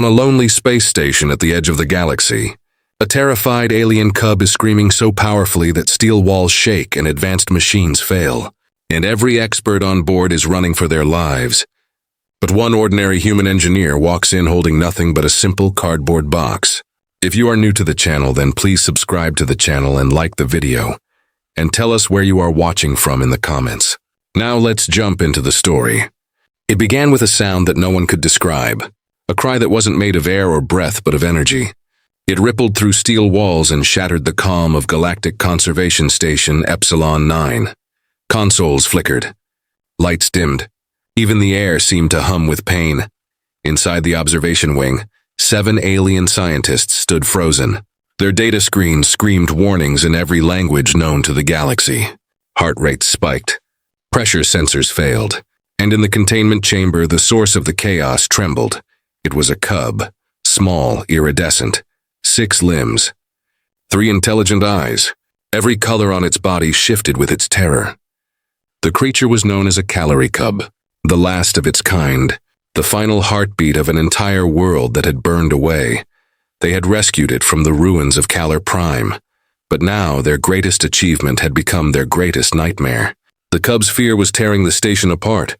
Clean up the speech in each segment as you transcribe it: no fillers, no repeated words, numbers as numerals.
On a lonely space station at the edge of the galaxy, a terrified alien cub is screaming so powerfully that steel walls shake and advanced machines fail, and every expert on board is running for their lives. But one ordinary human engineer walks in holding nothing but a simple cardboard box. If you are new to the channel, then please subscribe to the channel and like the video, and tell us where you are watching from in the comments. Now let's jump into the story. It began with a sound that no one could describe, a cry that wasn't made of air or breath but of energy. It rippled through steel walls and shattered the calm of Galactic Conservation Station Epsilon 9. Consoles flickered. Lights dimmed. Even the air seemed to hum with pain. Inside the observation wing, 7 alien scientists stood frozen. Their data screens screamed warnings in every language known to the galaxy. Heart rates spiked. Pressure sensors failed. And in the containment chamber, the source of the chaos trembled. It was a cub, small, iridescent, 6 limbs, 3 intelligent eyes. Every color on its body shifted with its terror. The creature was known as a calorie cub, the last of its kind, the final heartbeat of an entire world that had burned away. They had rescued it from the ruins of Calor Prime, but now their greatest achievement had become their greatest nightmare. The cub's fear was tearing the station apart.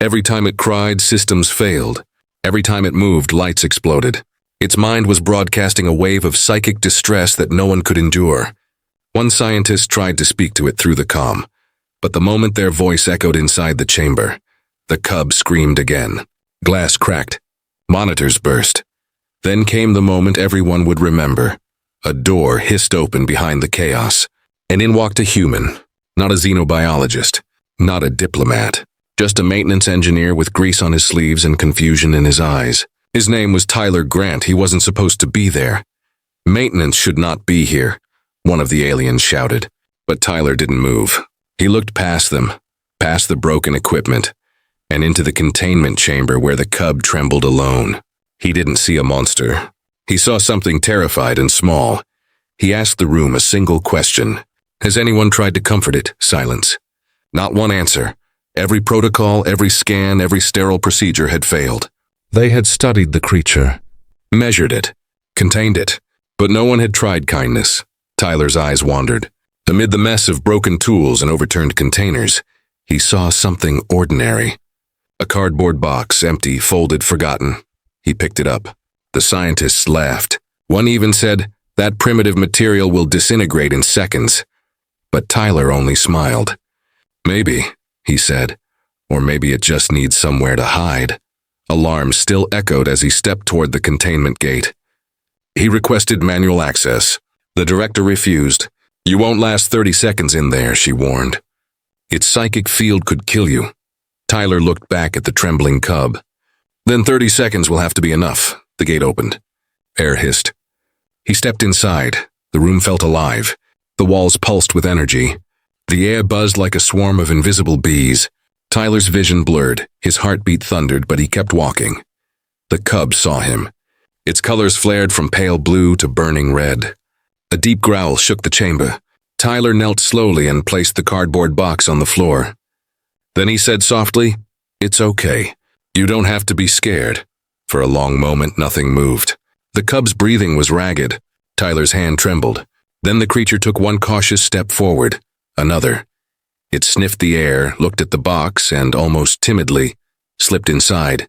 Every time it cried, systems failed. Every time it moved, lights exploded. Its mind was broadcasting a wave of psychic distress that no one could endure. One scientist tried to speak to it through the comm, but the moment their voice echoed inside the chamber, the cub screamed again. Glass cracked. Monitors burst. Then came the moment everyone would remember. A door hissed open behind the chaos, and in walked a human, not a xenobiologist, not a diplomat, just a maintenance engineer with grease on his sleeves and confusion in his eyes. His name was Tyler Grant. He wasn't supposed to be there. Maintenance should not be here, one of the aliens shouted. But Tyler didn't move. He looked past them, past the broken equipment, and into the containment chamber where the cub trembled alone. He didn't see a monster. He saw something terrified and small. He asked the room a single question. Has anyone tried to comfort it? Silence. Not one answer. Every protocol, every scan, every sterile procedure had failed. They had studied the creature, measured it, contained it, but no one had tried kindness. Tyler's eyes wandered. Amid the mess of broken tools and overturned containers, he saw something ordinary. A cardboard box, empty, folded, forgotten. He picked it up. The scientists laughed. One even said, "That primitive material will disintegrate in seconds." But Tyler only smiled. "Maybe," he said, "or maybe it just needs somewhere to hide." Alarms still echoed as he stepped toward the containment gate. He requested manual access. The director refused. "You won't last 30 seconds in there," she warned. "Its psychic field could kill you." Tyler looked back at the trembling cub. "Then 30 seconds will have to be enough." The gate opened. Air hissed. He stepped inside. The room felt alive. The walls pulsed with energy. The air buzzed like a swarm of invisible bees. Tyler's vision blurred. His heartbeat thundered, but he kept walking. The cub saw him. Its colors flared from pale blue to burning red. A deep growl shook the chamber. Tyler knelt slowly and placed the cardboard box on the floor. Then he said softly, "It's okay. You don't have to be scared." For a long moment, nothing moved. The cub's breathing was ragged. Tyler's hand trembled. Then the creature took one cautious step forward, another. It sniffed the air, looked at the box, and almost timidly slipped inside.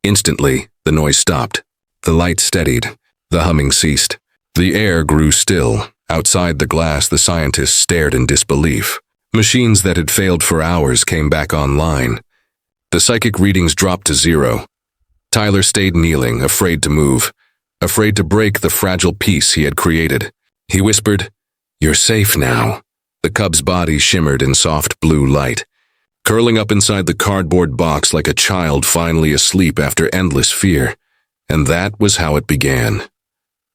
Instantly, the noise stopped. The light steadied. The humming ceased. The air grew still. Outside the glass, the scientists stared in disbelief. Machines that had failed for hours came back online. The psychic readings dropped to 0. Tyler stayed kneeling, afraid to move, afraid to break the fragile peace he had created. He whispered, "You're safe now." The cub's body shimmered in soft blue light, curling up inside the cardboard box like a child finally asleep after endless fear. And that was how it began.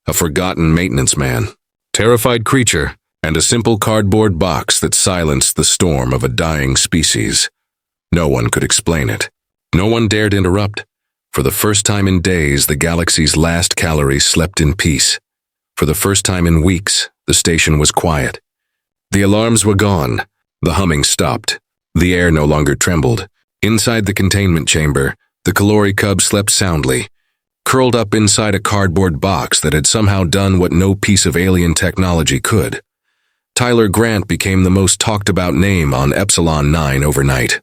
A forgotten maintenance man, terrified creature, and a simple cardboard box that silenced the storm of a dying species. No one could explain it. No one dared interrupt. For the first time in days, the galaxy's last calorie slept in peace. For the first time in weeks, the station was quiet. The alarms were gone. The humming stopped. The air no longer trembled. Inside the containment chamber, the Calori cub slept soundly. curled up inside a cardboard box that had somehow done what no piece of alien technology could. Tyler Grant became the most talked-about name on Epsilon 9 overnight.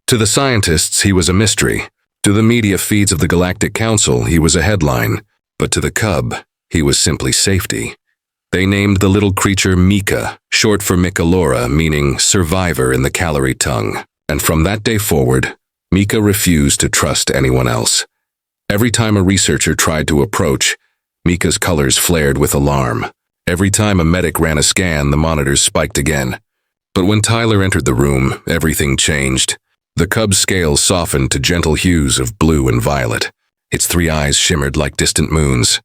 To the scientists, he was a mystery. To the media feeds of the Galactic Council, he was a headline. But to the cub, he was simply safety. They named the little creature Mika, short for Michalora, meaning survivor in the Calorie tongue. And from that day forward, Mika refused to trust anyone else. Every time a researcher tried to approach, Mika's colors flared with alarm. Every time a medic ran a scan, the monitors spiked again. But when Tyler entered the room, everything changed. The cub's scales softened to gentle hues of blue and violet. Its 3 eyes shimmered like distant moons.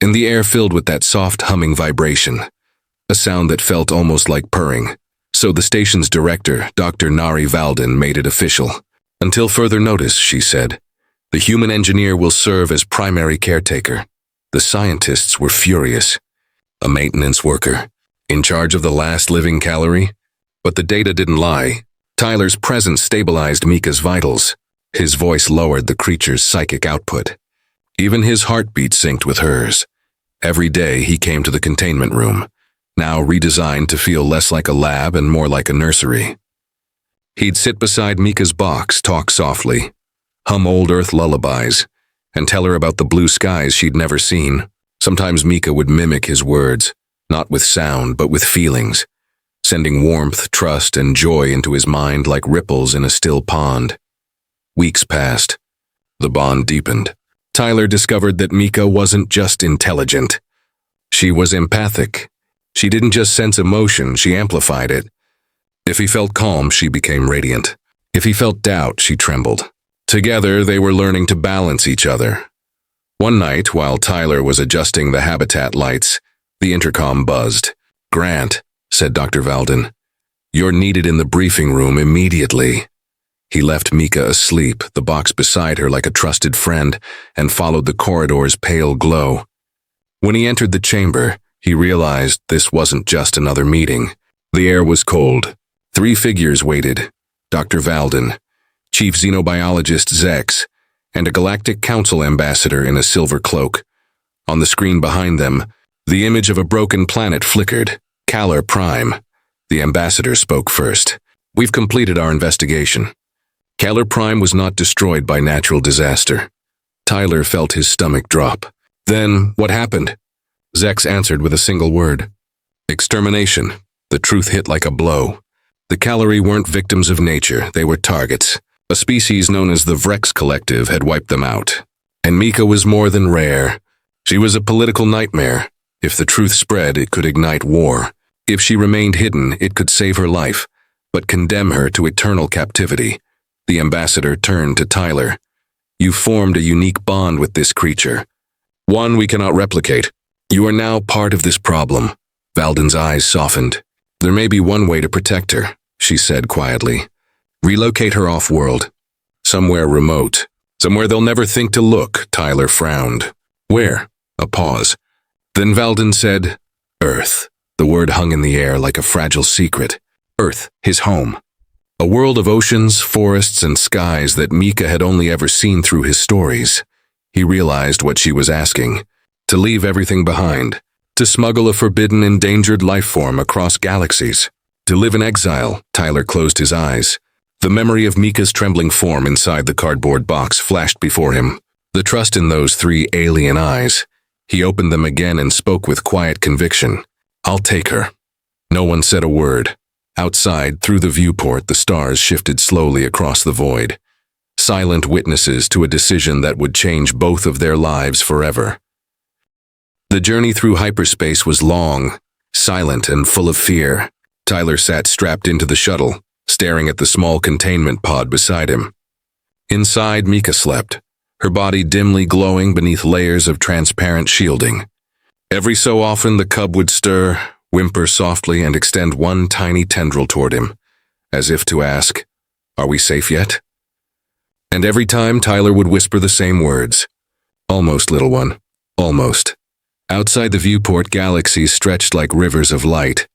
And the air filled with that soft humming vibration, a sound that felt almost like purring. So the station's director, Dr. Nari Valden, made it official. Until further notice, she said, the human engineer will serve as primary caretaker. The scientists were furious. A maintenance worker, in charge of the last living calorie? But the data didn't lie. Tyler's presence stabilized Mika's vitals. His voice lowered the creature's psychic output. Even his heartbeat synced with hers. Every day he came to the containment room, now redesigned to feel less like a lab and more like a nursery. He'd sit beside Mika's box, talk softly, hum old Earth lullabies, and tell her about the blue skies she'd never seen. Sometimes Mika would mimic his words, not with sound but with feelings, sending warmth, trust, and joy into his mind like ripples in a still pond. Weeks passed. The bond deepened. Tyler discovered that Mika wasn't just intelligent. She was empathic. She didn't just sense emotion, she amplified it. If he felt calm, she became radiant. If he felt doubt, she trembled. Together, they were learning to balance each other. One night, while Tyler was adjusting the habitat lights, the intercom buzzed. "Grant," said Dr. Valden, "you're needed in the briefing room immediately." He left Mika asleep, the box beside her like a trusted friend, and followed the corridor's pale glow. When he entered the chamber, he realized this wasn't just another meeting. The air was cold. 3 figures waited: Dr. Valden, Chief Xenobiologist Zex, and a Galactic Council ambassador in a silver cloak. On the screen behind them, the image of a broken planet flickered. Calor Prime. The ambassador spoke first. "We've completed our investigation." Calor Prime was not destroyed by natural disaster. Tyler felt his stomach drop. "Then, what happened?" Zex answered with a single word: "Extermination." The truth hit like a blow. The Calorie weren't victims of nature, they were targets. A species known as the Vrex Collective had wiped them out. And Mika was more than rare. She was a political nightmare. If the truth spread, it could ignite war. If she remained hidden, it could save her life, but condemn her to eternal captivity. The ambassador turned to Tyler. "You formed a unique bond with this creature. One we cannot replicate. You are now part of this problem." Valden's eyes softened. "There may be one way to protect her," she said quietly. "Relocate her off-world. Somewhere remote. Somewhere they'll never think to look." Tyler frowned. "Where?" A pause. Then Valden said, "Earth." The word hung in the air like a fragile secret. Earth, his home. A world of oceans, forests, and skies that Mika had only ever seen through his stories. He realized what she was asking. To leave everything behind. To smuggle a forbidden, endangered life form across galaxies. To live in exile. Tyler closed his eyes. The memory of Mika's trembling form inside the cardboard box flashed before him. The trust in those 3 alien eyes. He opened them again and spoke with quiet conviction. "I'll take her." No one said a word. Outside, through the viewport, the stars shifted slowly across the void. Silent witnesses to a decision that would change both of their lives forever. The journey through hyperspace was long, silent, and full of fear. Tyler sat strapped into the shuttle, staring at the small containment pod beside him. Inside, Mika slept, her body dimly glowing beneath layers of transparent shielding. Every so often, the cub would stir, whimper softly, and extend one tiny tendril toward him, as if to ask, "Are we safe yet?" And every time, Tyler would whisper the same words. "Almost, little one. Almost." Outside the viewport, galaxies stretched like rivers of light.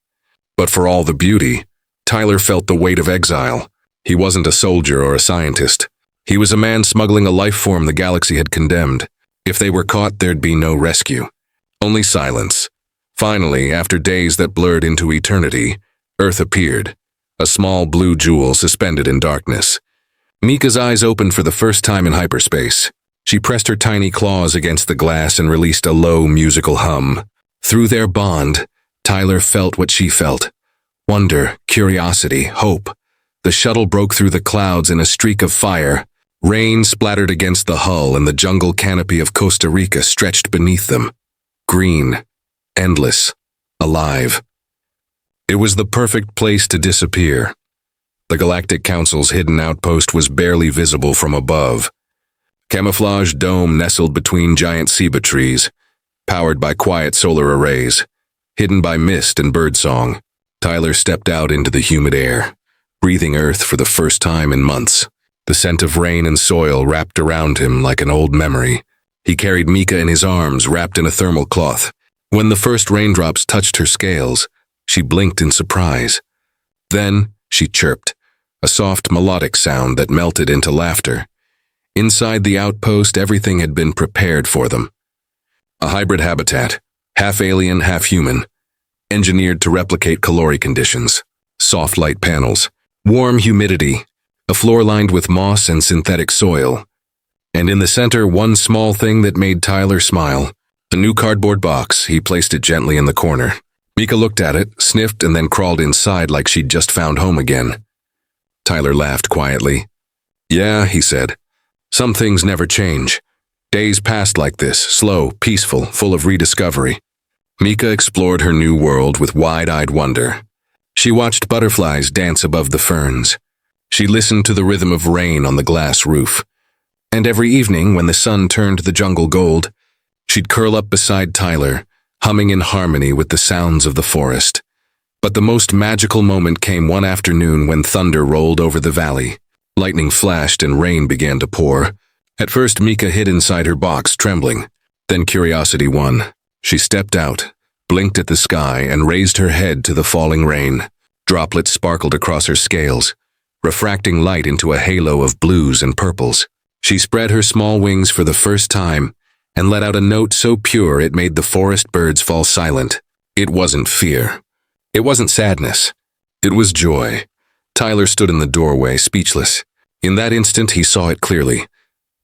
But for all the beauty, Tyler felt the weight of exile. He wasn't a soldier or a scientist. He was a man smuggling a life form the galaxy had condemned. If they were caught, there'd be no rescue. Only silence. Finally, after days that blurred into eternity, Earth appeared, a small blue jewel suspended in darkness. Mika's eyes opened for the first time in hyperspace. She pressed her tiny claws against the glass and released a low, musical hum. Through their bond, Tyler felt what she felt. Wonder, curiosity, hope. The shuttle broke through the clouds in a streak of fire. Rain splattered against the hull and the jungle canopy of Costa Rica stretched beneath them. Green, endless, alive. It was the perfect place to disappear. The Galactic Council's hidden outpost was barely visible from above. Camouflage dome nestled between giant ceiba trees, powered by quiet solar arrays, hidden by mist and birdsong. Tyler stepped out into the humid air, breathing Earth for the first time in months. The scent of rain and soil wrapped around him like an old memory. He carried Mika in his arms, wrapped in a thermal cloth. When the first raindrops touched her scales, she blinked in surprise. Then she chirped, a soft melodic sound that melted into laughter. Inside the outpost, everything had been prepared for them. A hybrid habitat, half alien, half human, engineered to replicate caloric conditions. Soft light panels, warm humidity, a floor lined with moss and synthetic soil. And in the center, one small thing that made Tyler smile. A new cardboard box. He placed it gently in the corner. Mika looked at it, sniffed, and then crawled inside like she'd just found home again. Tyler laughed quietly. "Yeah," he said. "Some things never change. Days passed like this, slow, peaceful, full of rediscovery." Mika explored her new world with wide-eyed wonder. She watched butterflies dance above the ferns. She listened to the rhythm of rain on the glass roof. And every evening, when the sun turned the jungle gold, she'd curl up beside Tyler, humming in harmony with the sounds of the forest. But the most magical moment came one afternoon when thunder rolled over the valley. Lightning flashed and rain began to pour. At first, Mika hid inside her box, trembling. Then curiosity won. She stepped out, blinked at the sky, and raised her head to the falling rain. Droplets sparkled across her scales, refracting light into a halo of blues and purples. She spread her small wings for the first time and let out a note so pure it made the forest birds fall silent. It wasn't fear. It wasn't sadness. It was joy. Tyler stood in the doorway, speechless. In that instant, he saw it clearly.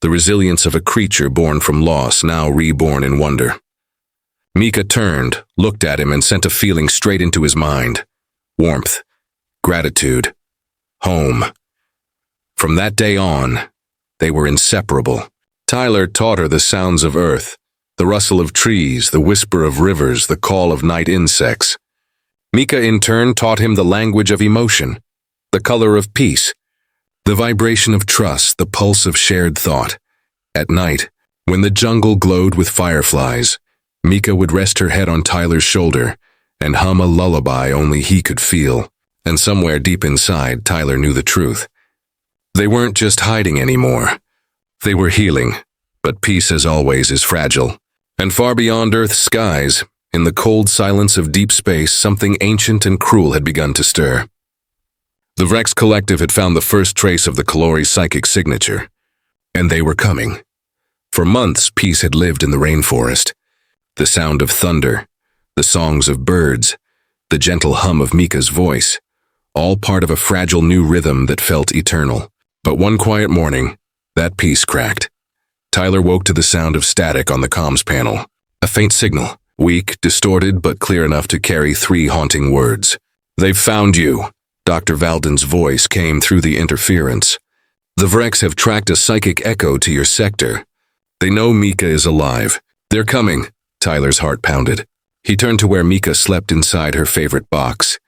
The resilience of a creature born from loss, now reborn in wonder. Mika turned, looked at him, and sent a feeling straight into his mind. Warmth. Gratitude. Home. From that day on, they were inseparable. Tyler taught her the sounds of earth, the rustle of trees, the whisper of rivers, the call of night insects. Mika, in turn, taught him the language of emotion, the color of peace, the vibration of trust, the pulse of shared thought. At night, when the jungle glowed with fireflies, Mika would rest her head on Tyler's shoulder and hum a lullaby only he could feel. And somewhere deep inside, Tyler knew the truth. They weren't just hiding anymore. They were healing, but peace, as always, is fragile. And far beyond Earth's skies, in the cold silence of deep space, something ancient and cruel had begun to stir. The Vrex Collective had found the first trace of the Kalori's psychic signature, and they were coming. For months, peace had lived in the rainforest. The sound of thunder, the songs of birds, the gentle hum of Mika's voice, all part of a fragile new rhythm that felt eternal. But one quiet morning, that peace cracked. Tyler woke to the sound of static on the comms panel. A faint signal, weak, distorted, but clear enough to carry 3 haunting words. "They've found you." Dr. Valden's voice came through the interference. "The Vrex have tracked a psychic echo to your sector. They know Mika is alive. They're coming." Tyler's heart pounded. He turned to where Mika slept inside her favorite box,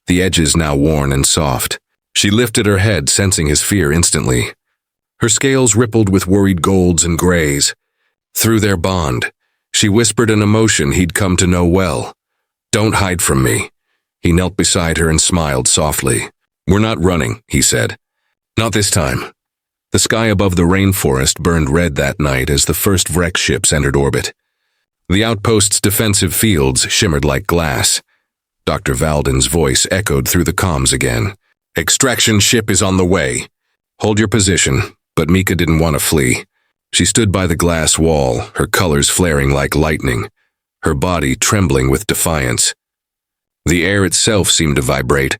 the edges now worn and soft. She lifted her head, sensing his fear instantly. Her scales rippled with worried golds and grays. Through their bond, she whispered an emotion he'd come to know well. "Don't hide from me." He knelt beside her and smiled softly. "We're not running," he said. "Not this time." The sky above the rainforest burned red that night as the first Vrex ships entered orbit. The outpost's defensive fields shimmered like glass. Dr. Valden's voice echoed through the comms again. "Extraction ship is on the way. Hold your position." But Mika didn't want to flee. She stood by the glass wall, her colors flaring like lightning, her body trembling with defiance. The air itself seemed to vibrate.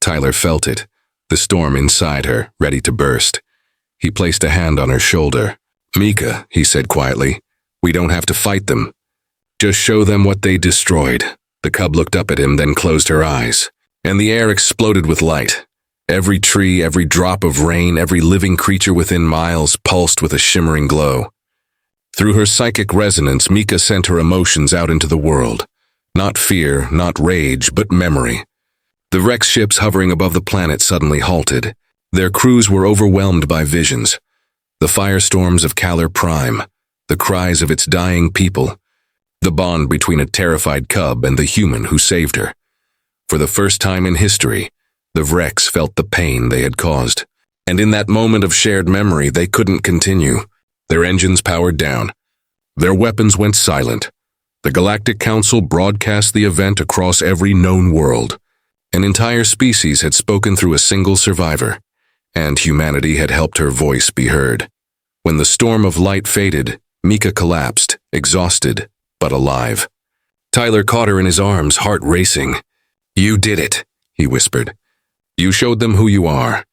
Tyler felt it, the storm inside her, ready to burst. He placed a hand on her shoulder. "Mika," he said quietly, "we don't have to fight them. Just show them what they destroyed." The cub looked up at him, then closed her eyes, and the air exploded with light. Every tree, every drop of rain, every living creature within miles pulsed with a shimmering glow. Through her psychic resonance, Mika sent her emotions out into the world. Not fear, not rage, but memory. The Rex ships hovering above the planet suddenly halted. Their crews were overwhelmed by visions. The firestorms of Kalar Prime, the cries of its dying people, the bond between a terrified cub and the human who saved her. For the first time in history, the Rex felt the pain they had caused. And in that moment of shared memory, they couldn't continue. Their engines powered down. Their weapons went silent. The Galactic Council broadcast the event across every known world. An entire species had spoken through a single survivor, and humanity had helped her voice be heard. When the storm of light faded, Mika collapsed, exhausted, but alive. Tyler caught her in his arms, heart racing. "You did it," he whispered. "You showed them who you are."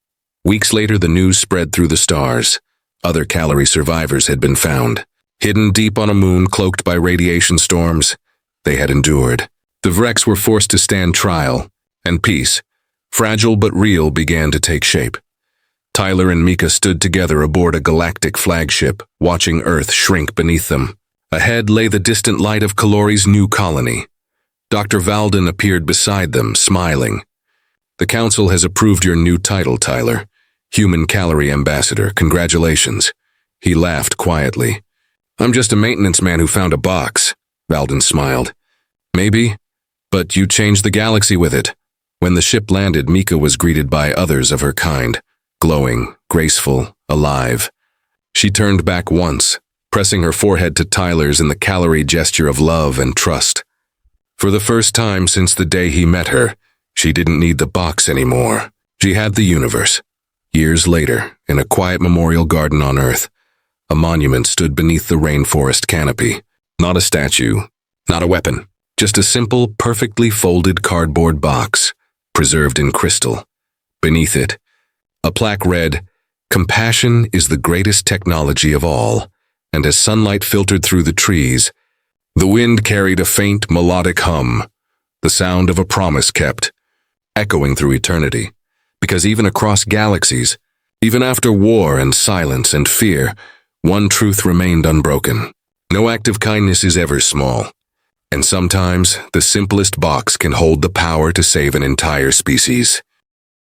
Weeks later, the news spread through the stars. Other Calary survivors had been found, hidden deep on a moon cloaked by radiation storms. They had endured. The Vrex were forced to stand trial, and peace, fragile but real, began to take shape. Tyler and Mika stood together aboard a galactic flagship, watching Earth shrink beneath them. Ahead lay the distant light of Kalori's new colony. Dr. Valden appeared beside them, smiling. "The Council has approved your new title, Tyler. Human Calorie Ambassador. Congratulations." He laughed quietly. "I'm just a maintenance man who found a box," Valden smiled. "Maybe, but you changed the galaxy with it." When the ship landed, Mika was greeted by others of her kind, glowing, graceful, alive. She turned back once, pressing her forehead to Tyler's in the Calorie gesture of love and trust. For the first time since the day he met her, she didn't need the box anymore. She had the universe. Years later, in a quiet memorial garden on Earth, a monument stood beneath the rainforest canopy. Not a statue, not a weapon, just a simple, perfectly folded cardboard box, preserved in crystal. Beneath it, a plaque read, "Compassion is the greatest technology of all," and as sunlight filtered through the trees, the wind carried a faint melodic hum, the sound of a promise kept, echoing through eternity. Because even across galaxies, even after war and silence and fear, one truth remained unbroken. No act of kindness is ever small, and sometimes the simplest box can hold the power to save an entire species.